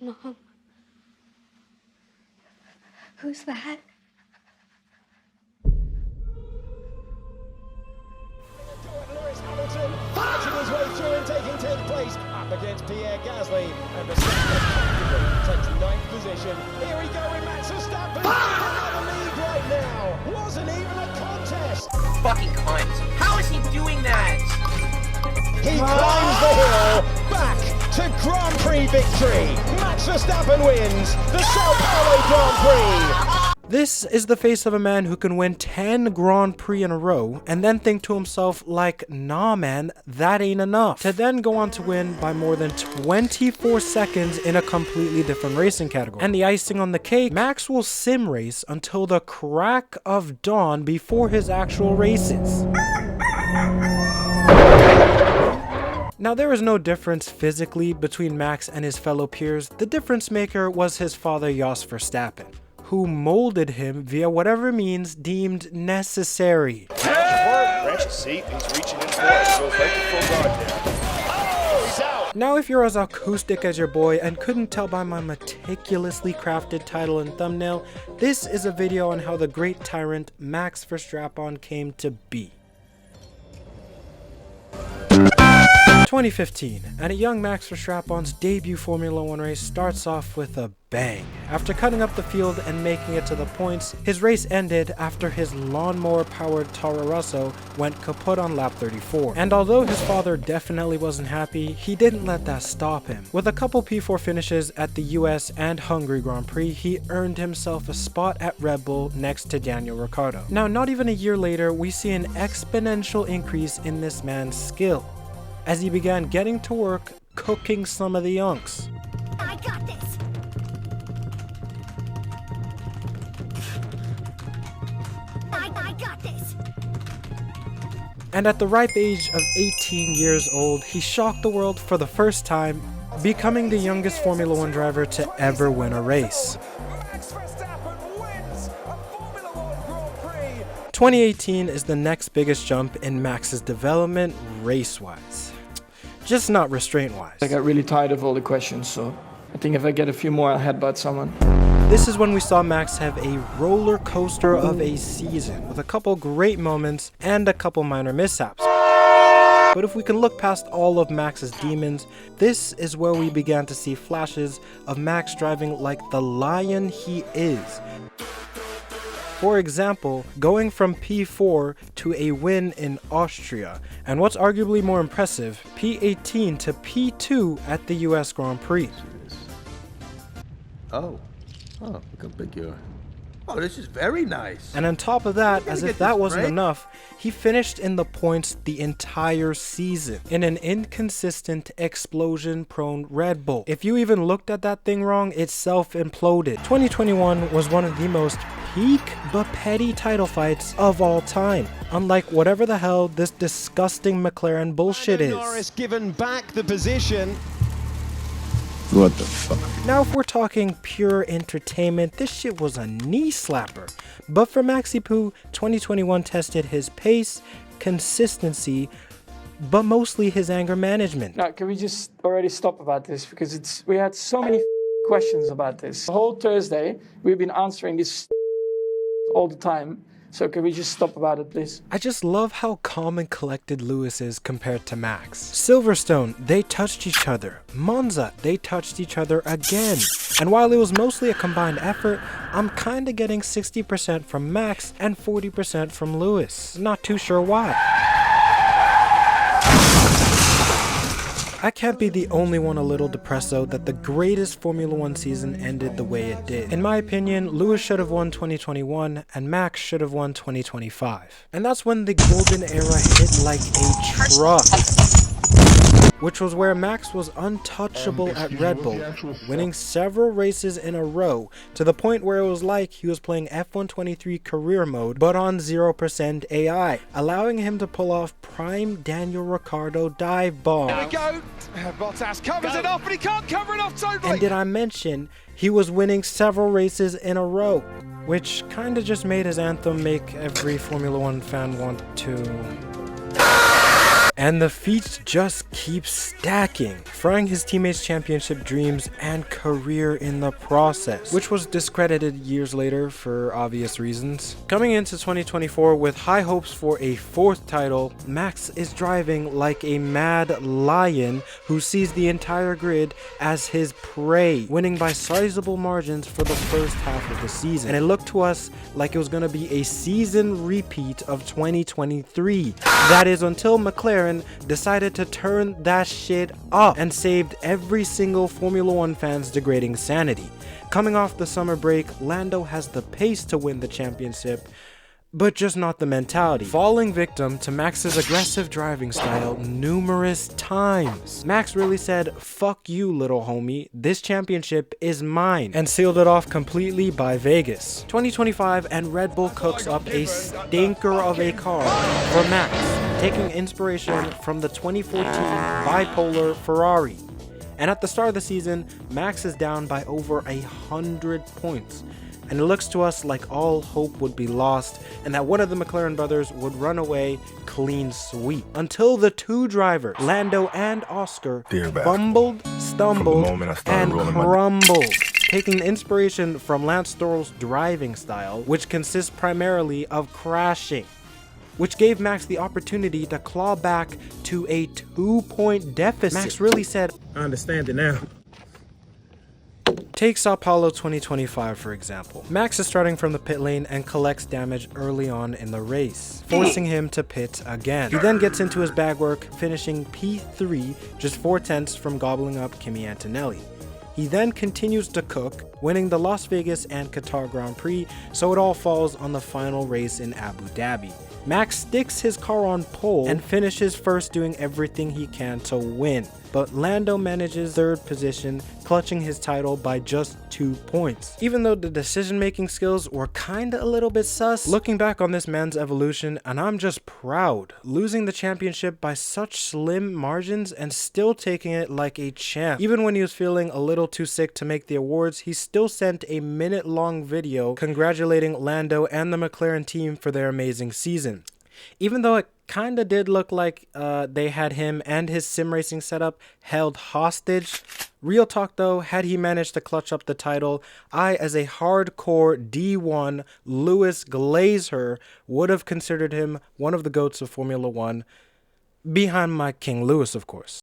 Mom? Who's that? Fighting his way through and taking 10th place up against Pierre Gasly, and Verstappen takes 9th position. Here we go with Max Verstappen in the lead right now. Wasn't even a contest. Fucking cunt. How is he doing that? He climbs the hill back to Grand Prix victory. Max Verstappen wins the Sao Paulo Grand Prix. This is the face of a man who can win 10 Grand Prix in a row and then think to himself like, nah man, that ain't enough. To then go on to win by more than 24 seconds in a completely different racing category. And the icing on the cake, Max will sim race until the crack of dawn before his actual races. Now, there is no difference physically between Max and his fellow peers. The difference maker was his father, Verstappen, who molded him via whatever means deemed necessary. Branch the seat, he's reaching in for it, goes right to full guard now. Oh, he's out! Now, if you're as acoustic as your boy and couldn't tell by my meticulously crafted title and thumbnail, this is a video on how the great tyrant Max Verstappen came to be. 2015, and a young Max Verstappen's debut Formula 1 race starts off with a bang. After cutting up the field and making it to the points, his race ended after his lawnmower-powered Toro Rosso went kaput on lap 34. And although his father definitely wasn't happy, he didn't let that stop him. With a couple P4 finishes at the US and Hungary Grand Prix, he earned himself a spot at Redbull next to Daniel Ricciardo. Now, not even a year later, we see an exponential increase in this man's skill, as he began getting to work cooking some of the yunks. I got this. I got this. And at the ripe age of 18 years old, he shocked the world for the first time, becoming the youngest Formula 1 driver to ever win a race. Max Verstappen wins a Formula 1 Grand Prix. 2018 is the next biggest jump in Max's development race-wise. Just not restraint-wise. I got really tired of all the questions, so I think if I get a few more, I'll headbutt someone. This is when we saw Max have a roller coaster of a season, with a couple great moments and a couple minor mishaps. But if we can look past all of Max's demons, this is where we began to see flashes of Max driving like the lion he is. For example, going from P4 to a win in Austria, and what's arguably more impressive, P18 to P2 at the US Grand Prix. Oh, look how big you are. Oh, this is very nice. And on top of that, as if that wasn't enough, he finished in the points the entire season in an inconsistent, explosion-prone Red Bull. If you even looked at that thing wrong, it self-imploded. 2021 was one of the most peak but petty title fights of all time, unlike whatever the hell this disgusting McLaren bullshit is. Norris given back the position. What the fuck? Now, if we're talking pure entertainment, this shit was a knee slapper. But for Maxi Poo, 2021 tested his pace, consistency, but mostly his anger management. Now, can we just already stop about this? Because we had so many questions about this. The whole Thursday, we've been answering this all the time. So can we just stop about it, please? I just love how calm and collected Lewis is compared to Max. Silverstone, they touched each other. Monza, they touched each other again. And while it was mostly a combined effort, I'm kinda getting 60% from Max and 40% from Lewis. Not too sure why. I can't be the only one a little depressed though that the greatest Formula 1 season ended the way it did. In my opinion, Lewis should have won 2021 and Max should have won 2025. And that's when the golden era hit like a truck, which was where Max was untouchable at Red Bull, winning several races in a row to the point where it was like he was playing F123 career mode but on 0% AI, allowing him to pull off prime Daniel Ricciardo dive bombs. There we go. Bottas covers it off, but he can't cover it off totally. And did I mention he was winning several races in a row, which kinda just made his anthem make every Formula 1 fan want to And the feats just keep stacking, frying his teammates' championship dreams and career in the process, which was discredited years later for obvious reasons. Coming into 2024 with high hopes for a 4th title, Max is driving like a mad lion who sees the entire grid as his prey, winning by sizable margins for the first half of the season. And it looked to us like it was going to be a season repeat of 2023. That is until McLaren decided to turn that shit up and saved every single Formula 1 fan's degrading sanity. Coming off the summer break, Lando has the pace to win the championship, but just not the mentality, falling victim to Max's aggressive driving style numerous times. Max really said, "Fuck you, little homie, this championship is mine," and sealed it off completely by Vegas. 2025 and Red Bull cooks up a stinker of a car for Max, taking inspiration from the 2014 bipolar Ferrari. And at the start of the season, Max is down by over 100 points. And it looks to us like all hope would be lost and that one of the McLaren brothers would run away clean sweep. Until the two drivers, Lando and Oscar, fumbled, stumbled, and crumbled. Taking inspiration from Lance Stroll's driving style, which consists primarily of crashing, which gave Max the opportunity to claw back to a 2-point deficit. Max really said, "I understand it now." Take Sao Paulo 2025 for example. Max is starting from the pit lane and collects damage early on in the race, forcing him to pit again. He then gets into his bag work, finishing P3, just 4/10 from gobbling up Kimi Antonelli. He then continues to cook, winning the Las Vegas and Qatar Grand Prix, so it all falls on the final race in Abu Dhabi. Max sticks his car on pole and finishes first, doing everything he can to win. But Lando manages 3rd position, clutching his title by just 2 points. Even though the decision-making skills were kinda a little bit sus, looking back on this man's evolution, and I'm just proud, losing the championship by such slim margins and still taking it like a champ. Even when he was feeling a little too sick to make the awards, he still sent a minute-long video congratulating Lando and the McLaren team for their amazing season. Even though it kinda did look like they had him and his sim racing setup held hostage, real talk though, had he managed to clutch up the title, I, as a hardcore D1 Lewis Glazer, would have considered him one of the GOATs of Formula 1, behind my King Lewis, of course.